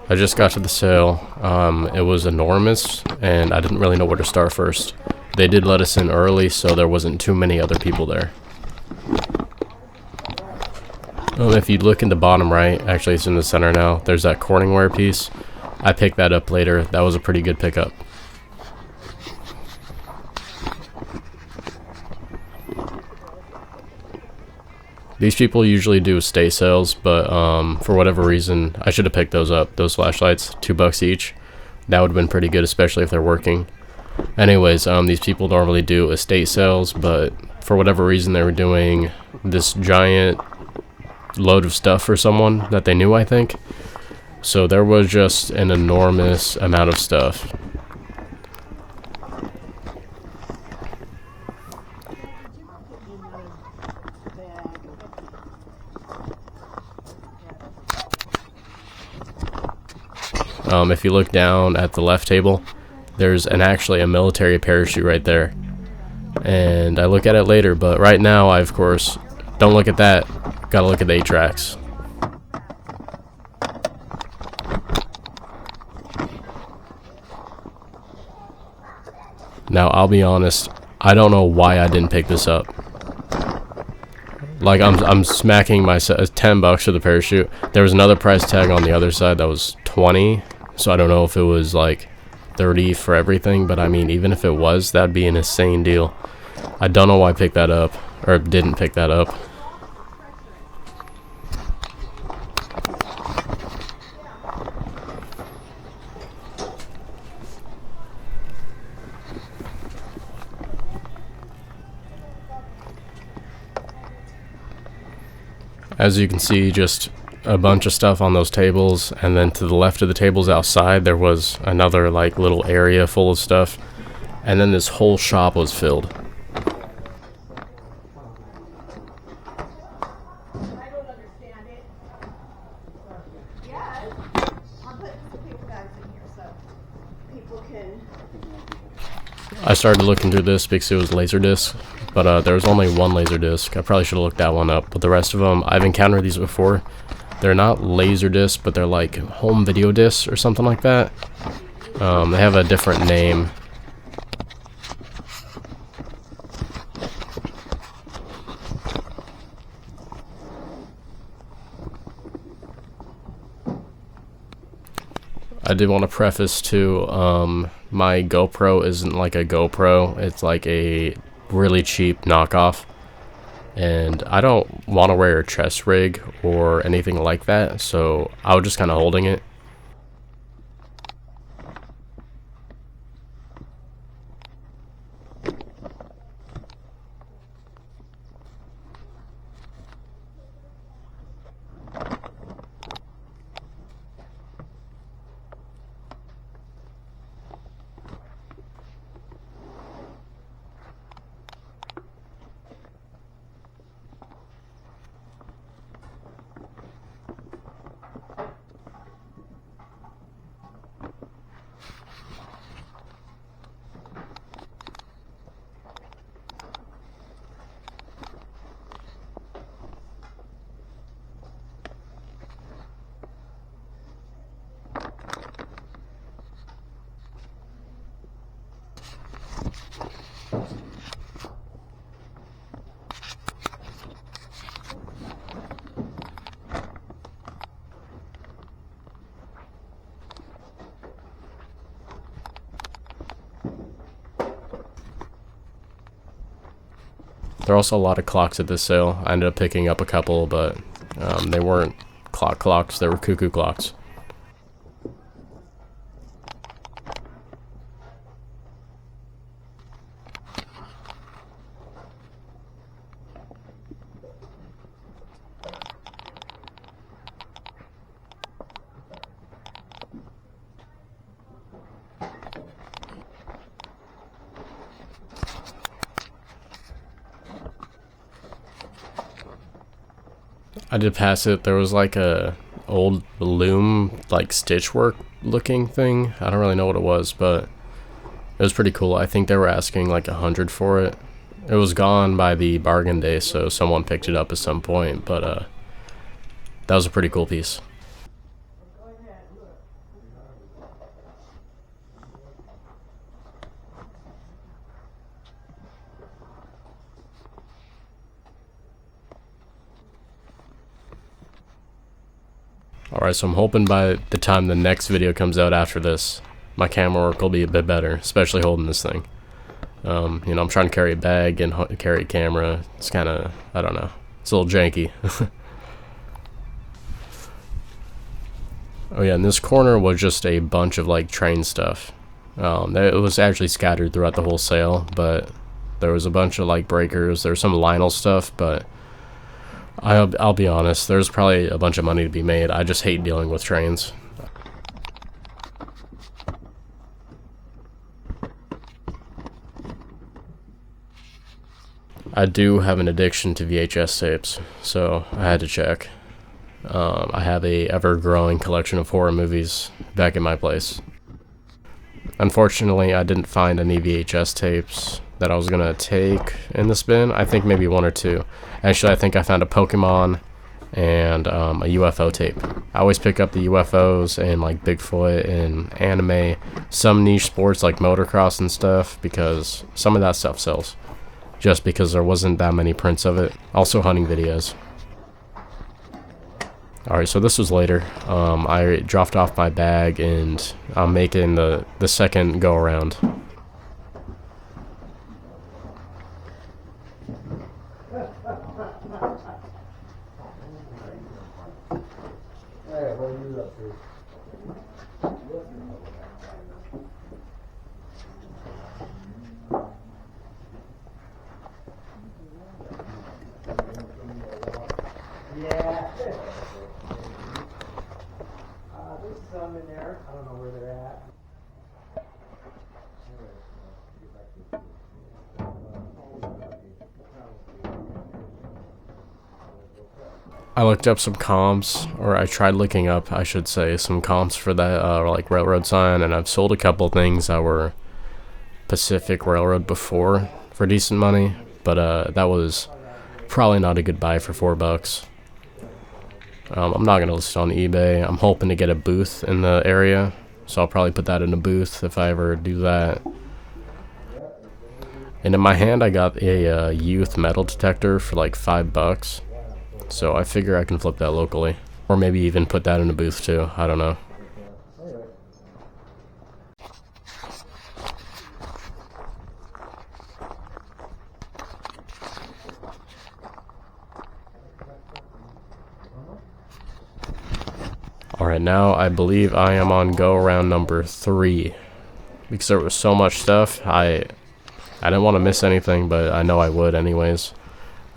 I just got to the sale. It was enormous, and I didn't really know where to start first. They did let us in early, so there wasn't too many other people there. If you look in the bottom right, actually it's in the center now, there's that Corningware piece. I picked that up later. That was a pretty good pickup. These people usually do estate sales, but for whatever reason, I should have picked those up. Those flashlights, $2 each. That would have been pretty good, especially if they're working. Anyways, these people normally do estate sales, but for whatever reason, they were doing this giant load of stuff for someone that they knew, I think. So there was just an enormous amount of stuff. If you look down at the left table, there's actually a military parachute right there. And I look at it later, but right now I, of course, don't look at that. Gotta look at the 8 tracks. Now, I'll be honest, I don't know why I didn't pick this up. Like, I'm smacking myself. $10 for the parachute. There was another price tag on the other side that was 20. So I don't know if it was like 30 for everything, but I mean, even if it was, that'd be an insane deal. I don't know why I picked that up, or didn't pick that up. As you can see, just a bunch of stuff on those tables, and then to the left of the tables outside there was another like little area full of stuff, and then this whole shop was filled. I started looking through this because it was Laserdisc, but there was only one Laserdisc. I probably should have looked that one up, but the rest of them, I've encountered these before. They're not Laserdisc, but they're like home video discs or something like that. They have a different name. I did want to preface too, my GoPro isn't like a GoPro, it's like a really cheap knockoff, and I don't want to wear a chest rig or anything like that, so I was just kind of holding it. There are also a lot of clocks at this sale. I ended up picking up a couple, but they weren't clocks, they were Cuckoo clocks. I did pass it. There was like a old loom, like stitchwork looking thing. I don't really know what it was, but it was pretty cool. I think they were asking like 100 for it. It was gone by the bargain day, so someone picked it up at some point, but that was a pretty cool piece. Alright, so I'm hoping by the time the next video comes out after this, my camera work will be a bit better, especially holding this thing. You know, I'm trying to carry a bag and carry a camera. It's kind of, I don't know, it's a little janky. Oh yeah, and this corner was just a bunch of like train stuff. It was actually scattered throughout the whole sale, but there was a bunch of like breakers. There's some Lionel stuff, but I'll be honest, there's probably a bunch of money to be made. I just hate dealing with trains. I do have an addiction to VHS tapes, so I had to check. I have a ever-growing collection of horror movies back in my place. Unfortunately, I didn't find any VHS tapes that I was gonna take in this bin. I think maybe one or two. Actually, I think I found a Pokemon and a UFO tape. I always pick up the UFOs and like Bigfoot and anime, some niche sports like motocross and stuff, because some of that stuff sells. Just because there wasn't that many prints of it. Also hunting videos. Alright, so this was later. I dropped off my bag and I'm making the second go around. Yeah. There's some in there. I don't know where they're at. I looked up some comps, or I tried looking up, I should say, some comps for that like railroad sign, and I've sold a couple things that were Pacific Railroad before for decent money, but that was probably not a good buy for $4. I'm not gonna list it on eBay. I'm hoping to get a booth in the area, so I'll probably put that in a booth if I ever do that. And in my hand, I got a youth metal detector for like $5, so I figure I can flip that locally, or maybe even put that in a booth too. I don't know. Alright, now I believe I am on go around number 3. Because there was so much stuff, I didn't want to miss anything, but I know I would anyways.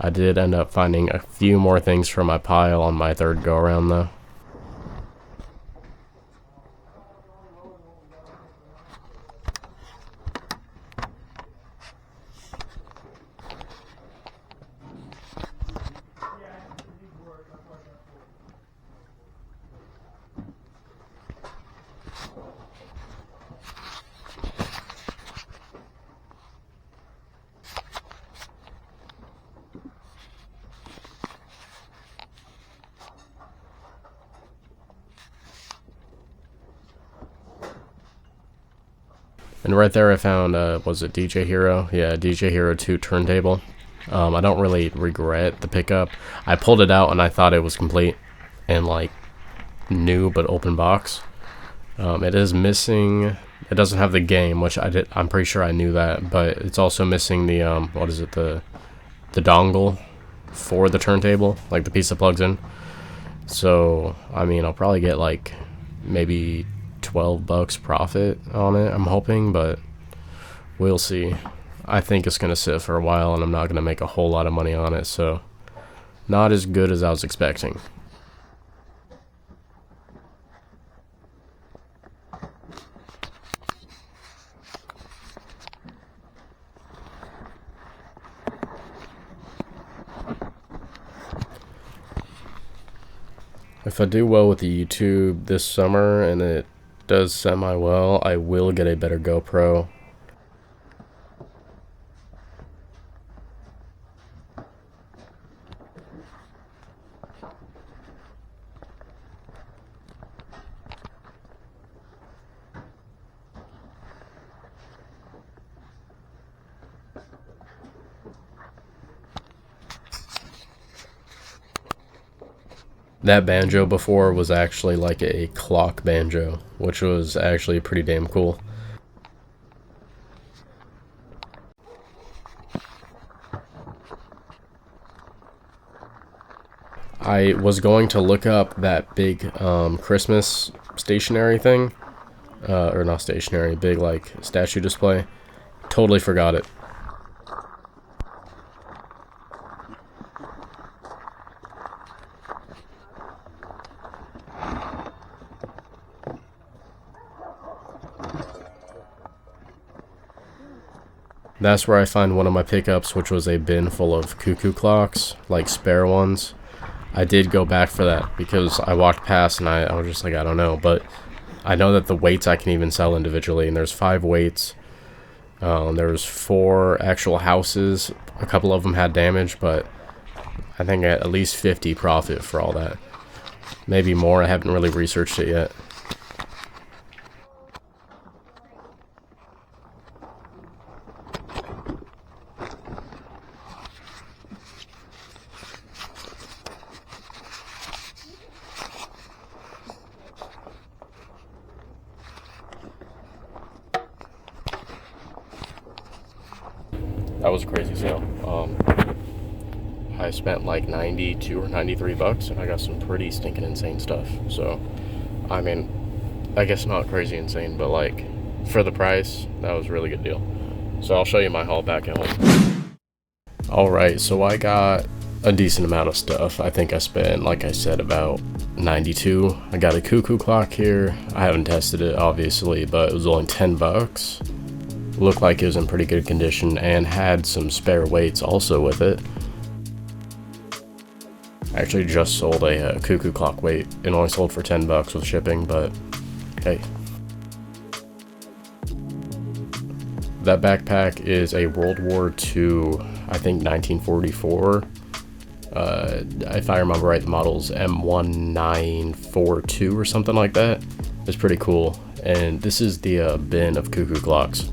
I did end up finding a few more things from my pile on my third go around though. And right there I found, was it DJ Hero? Yeah, DJ Hero 2 turntable. I don't really regret the pickup. I pulled it out and I thought it was complete and like new but open box. It is missing, it doesn't have the game, which I'm pretty sure I knew that, but it's also missing the, what is it, the dongle for the turntable, like the piece that plugs in. So, I mean, I'll probably get like maybe $12 profit on it, I'm hoping, but we'll see. I think it's gonna sit for a while and I'm not gonna make a whole lot of money on it, so not as good as I was expecting. If I do well with the YouTube this summer and it does semi-well, I will get a better GoPro. That banjo before was actually like a clock banjo, which was actually pretty damn cool. I was going to look up that big Christmas stationery thing, or not stationery, big like statue display. Totally forgot it. That's where I find one of my pickups, which was a bin full of Cuckoo clocks, like spare ones. I did go back for that because I walked past and I was just like, I don't know, but I know that the weights I can even sell individually, and there's 5 weights. There's 4 actual houses. A couple of them had damage, but I think at least 50 profit for all that. Maybe more, I haven't really researched it yet. That was a crazy sale. I spent like 92 or 93 bucks and I got some pretty stinking insane stuff. So, I mean, I guess not crazy insane, but like for the price, that was a really good deal. So I'll show you my haul back at home. Alright, so I got a decent amount of stuff. I think I spent, like I said, about 92. I got a Cuckoo clock here. I haven't tested it, obviously, but it was only 10 bucks. Looked like it was in pretty good condition and had some spare weights also with it. I actually just sold a Cuckoo clock weight. It only sold for 10 bucks with shipping, but hey. That backpack is a World War II, I think 1944. If I remember right, the model's M1942 or something like that. It's pretty cool. And this is the bin of Cuckoo clocks.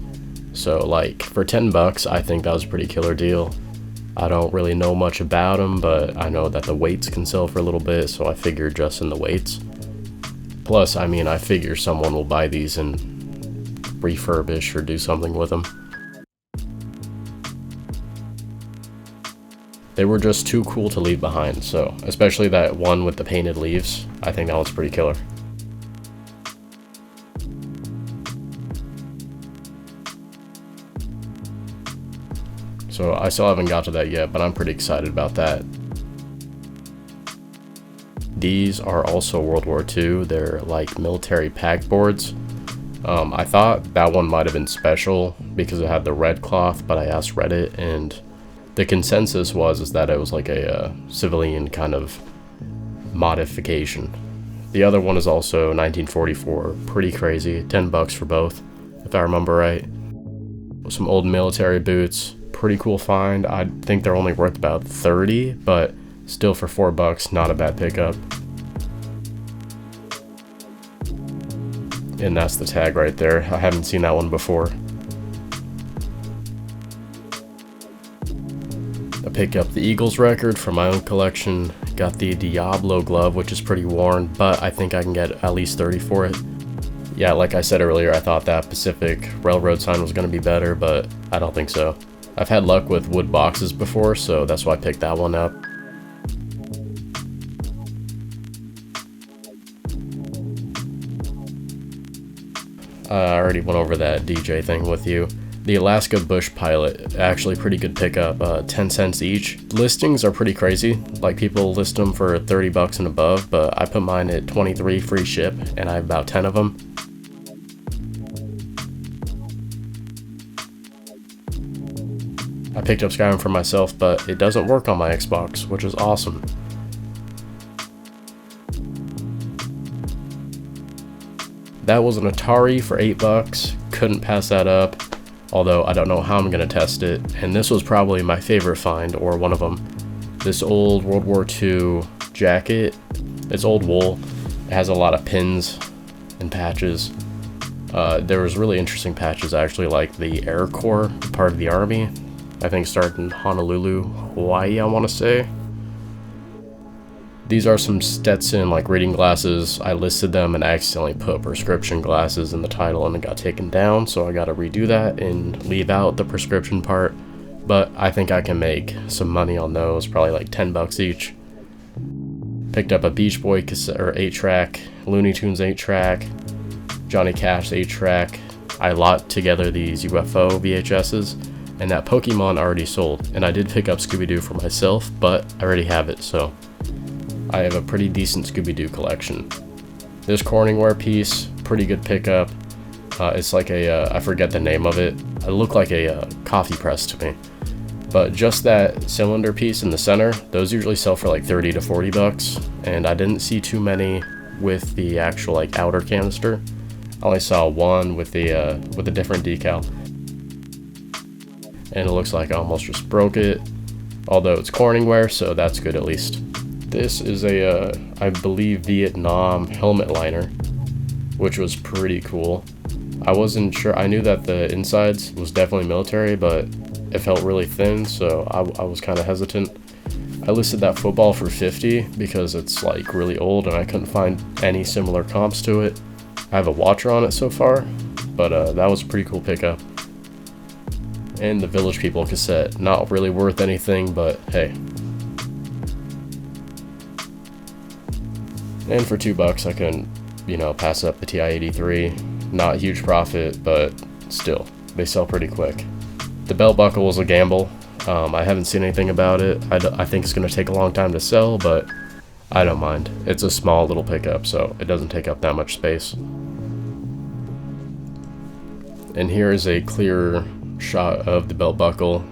So like for 10 bucks, I think that was a pretty killer deal. I don't really know much about them, but I know that the weights can sell for a little bit, so I figured just in the weights. Plus, I mean, I figure someone will buy these and refurbish or do something with them. They were just too cool to leave behind, so especially that one with the painted leaves, I think that one's pretty killer. So I still haven't got to that yet, but I'm pretty excited about that. These are also World War II. They're like military pack boards. I thought that one might have been special because it had the red cloth, but I asked Reddit and the consensus was that it was like a civilian kind of modification. The other one is also 1944, pretty crazy, 10 bucks for both, if I remember right. Some old military boots. Pretty cool find. I think they're only worth about 30, but still for 4 bucks, not a bad pickup. And that's the tag right there. I haven't seen that one before. I picked up the Eagles record for my own collection. Got the Diablo glove, which is pretty worn, but I think I can get at least 30 for it. Yeah, like I said earlier, I thought that Pacific Railroad sign was going to be better, but I don't think so. I've had luck with wood boxes before, so that's why I picked that one up. I already went over that DJ thing with you. The Alaska Bush Pilot, actually pretty good pickup, 10 cents each. Listings are pretty crazy, like people list them for 30 bucks and above, but I put mine at 23 free ship, and I have about 10 of them. I picked up Skyrim for myself, but it doesn't work on my Xbox, which is awesome. That was an Atari for 8 bucks, couldn't pass that up, although I don't know how I'm going to test it, and this was probably my favorite find, or one of them. This old World War II jacket, it's old wool, it has a lot of pins and patches. There was really interesting patches actually, like the Air Corps, part of the Army. I think started in Honolulu, Hawaii, I want to say. These are some Stetson like reading glasses. I listed them and I accidentally put prescription glasses in the title and it got taken down, so I gotta redo that and leave out the prescription part. But I think I can make some money on those, probably like 10 bucks each. Picked up a Beach Boy cassette or 8-track, Looney Tunes 8-track, Johnny Cash 8-track. I locked together these UFO VHSs, and that Pokemon already sold. And I did pick up Scooby-Doo for myself, but I already have it, so I have a pretty decent Scooby-Doo collection. This Corningware piece, pretty good pickup. It's like a, I forget the name of it. It looked like a coffee press to me. But just that cylinder piece in the center, those usually sell for like 30 to 40 bucks. And I didn't see too many with the actual like outer canister. I only saw one with the different decal. And it looks like I almost just broke it. Although it's Corningware, so that's good at least. This is a, I believe, Vietnam helmet liner, which was pretty cool. I wasn't sure, I knew that the insides was definitely military, but it felt really thin, so I was kind of hesitant. I listed that football for 50 because it's like really old and I couldn't find any similar comps to it. I have a watcher on it so far, but that was a pretty cool pickup. And the Village People cassette, not really worth anything, but hey. And for 2 bucks I couldn't, pass up the TI-83. Not huge profit, but still, they sell pretty quick. The belt buckle was a gamble. I haven't seen anything about it. I think it's going to take a long time to sell, but I don't mind. It's a small little pickup, so it doesn't take up that much space. And here is a clear shot of the belt buckle.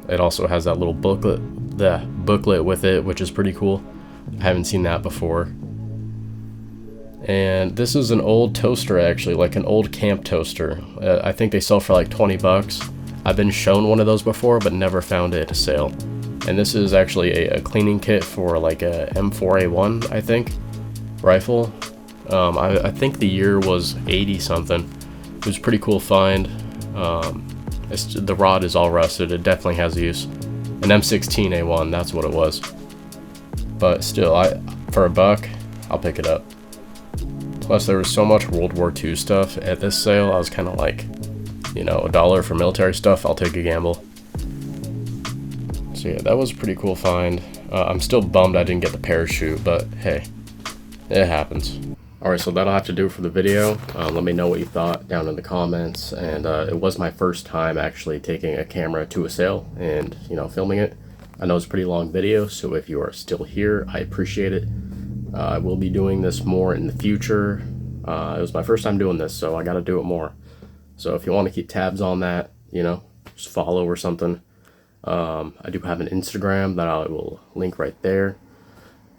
It also has that little booklet with it, which is pretty cool. I haven't seen that before. And this is an old toaster, actually, like an old camp toaster. I think they sell for like 20 bucks. I've been shown one of those before, but never found it at a sale. And this is actually a cleaning kit for like a M4A1, I think, rifle. I think the year was 80 something. It was a pretty cool find. The rod is all rusted. It definitely has use. An M16A1, that's what it was. But still, for a buck, I'll pick it up. Plus, there was so much World War II stuff at this sale, I was kind of like, $1 for military stuff, I'll take a gamble. So yeah, that was a pretty cool find. I'm still bummed I didn't get the parachute, but hey, it happens. Alright, so that'll have to do for the video. Let me know what you thought down in the comments. And it was my first time actually taking a camera to a sale and, filming it. I know it's a pretty long video, so if you are still here, I appreciate it. I will be doing this more in the future. It was my first time doing this, so I gotta do it more. So if you want to keep tabs on that, just follow or something. I do have an Instagram that I will link right there.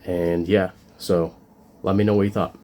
And yeah, so let me know what you thought.